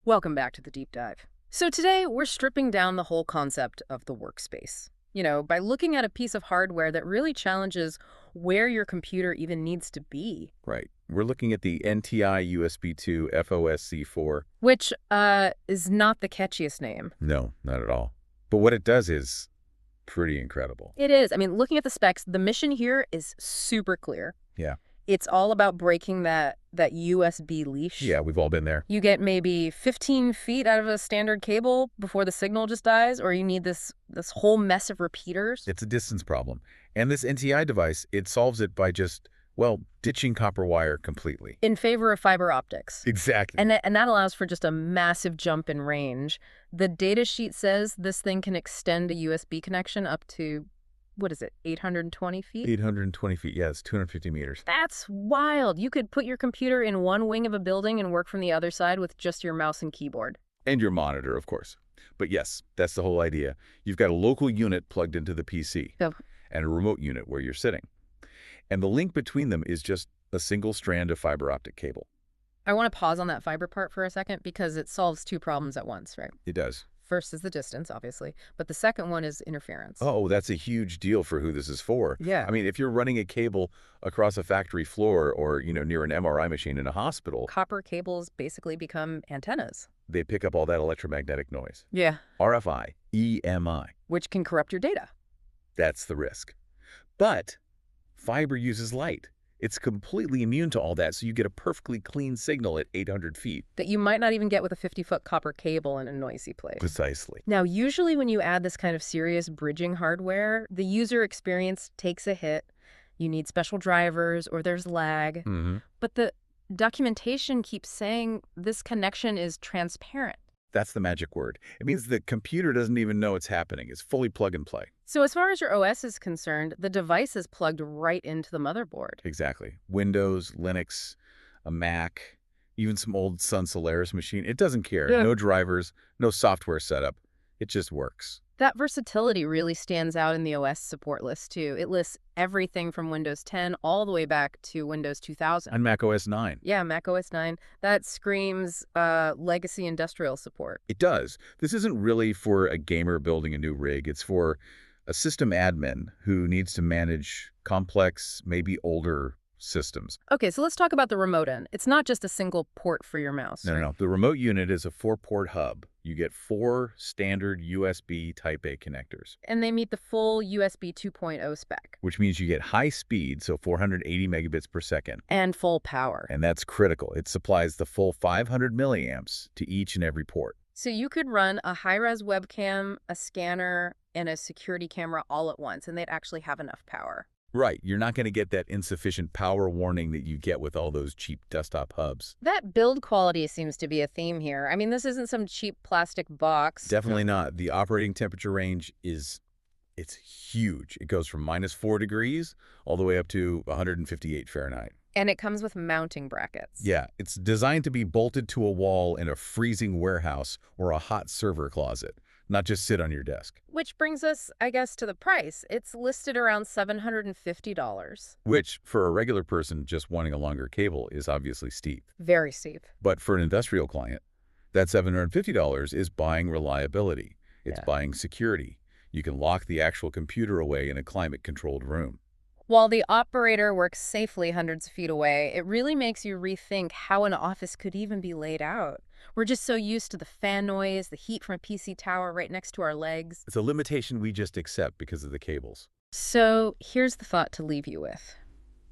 Welcome back to the deep dive. So today we're stripping down the whole concept of the workspace. By looking at a piece of hardware that really challenges where your computer even needs to be. Right. We're looking at the NTI USB2-FOSC-4. Which is not the catchiest name. No, not at all. But what it does is pretty incredible. It is. I mean, looking at the specs, the mission here is super clear. Yeah. It's all about breaking that USB leash. Yeah, we've all been there. You get maybe 15 feet out of a standard cable before the signal just dies, or you need this whole mess of repeaters. It's a distance problem. And this NTI device, it solves it by just, well, ditching copper wire completely. In favor of fiber optics. Exactly. And that allows for just a massive jump in range. The data sheet says this thing can extend a USB connection up to, what is it, 820 feet? 820 feet, yes, 250 meters. That's wild. You could put your computer in one wing of a building and work from the other side with just your mouse and keyboard. And your monitor, of course. But yes, that's the whole idea. You've got a local unit plugged into the PC and a remote unit where you're sitting. And the link between them is just a single strand of fiber optic cable. I want to pause on that fiber part for a second because it solves two problems at once, right? It does. First is the distance, obviously, but the second one is interference. Oh, that's a huge deal for who this is for. Yeah. I mean, if you're running a cable across a factory floor or, near an MRI machine in a hospital, Copper cables basically become antennas. they pick up all that electromagnetic noise. Yeah. RFI, EMI. Which can corrupt your data. That's the risk. But fiber uses light. It's completely immune to all that, so you get a perfectly clean signal at 800 feet. That you might not even get with a 50-foot copper cable in a noisy place. Precisely. Now, usually when you add this kind of serious bridging hardware, the user experience takes a hit. You need special drivers or there's lag. But the documentation keeps saying this connection is transparent. That's the magic word. It means the computer doesn't even know it's happening. It's fully plug and play. So as far as your OS is concerned, the device is plugged right into the motherboard. Exactly. Windows, Linux, a Mac, even some old Sun Solaris machine. It doesn't care. Yeah. No drivers, no software setup. It just works. That versatility really stands out in the OS support list, too. It lists everything from Windows 10 all the way back to Windows 2000. On Mac OS 9. Yeah, Mac OS 9. That screams legacy industrial support. It does. This isn't really for a gamer building a new rig. It's for a system admin who needs to manage complex, maybe older systems. Okay, so let's talk about the remote end. It's not just a single port for your mouse. No. The remote unit is a 4-port hub. You get 4 standard USB Type A connectors. And they meet the full USB 2.0 spec. Which means you get high speed, so 480 megabits per second. And full power. And that's critical. It supplies the full 500 milliamps to each and every port. So you could run a high-res webcam, a scanner, and a security camera all at once, and they'd actually have enough power. Right. You're not going to get that insufficient power warning that you get with all those cheap desktop hubs. That build quality seems to be a theme here. I mean, this isn't some cheap plastic box. Definitely not. The operating temperature range it's huge. It goes from -4 degrees all the way up to 158 Fahrenheit. And it comes with mounting brackets. Yeah, it's designed to be bolted to a wall in a freezing warehouse or a hot server closet, not just sit on your desk. Which brings us, I guess, to the price. It's listed around $750. Which, for a regular person just wanting a longer cable, is obviously steep. Very steep. But for an industrial client, that $750 is buying reliability. It's buying security. You can lock the actual computer away in a climate-controlled room. While the operator works safely hundreds of feet away, it really makes you rethink how an office could even be laid out. We're just so used to the fan noise, the heat from a PC tower right next to our legs. It's a limitation we just accept because of the cables. So here's the thought to leave you with.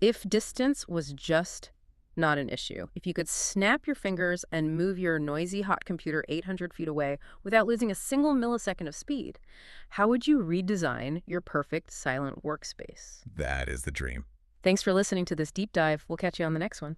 If distance was just not an issue, if you could snap your fingers and move your noisy hot computer 800 feet away without losing a single millisecond of speed, how would you redesign your perfect silent workspace? That is the dream. Thanks for listening to this deep dive. We'll catch you on the next one.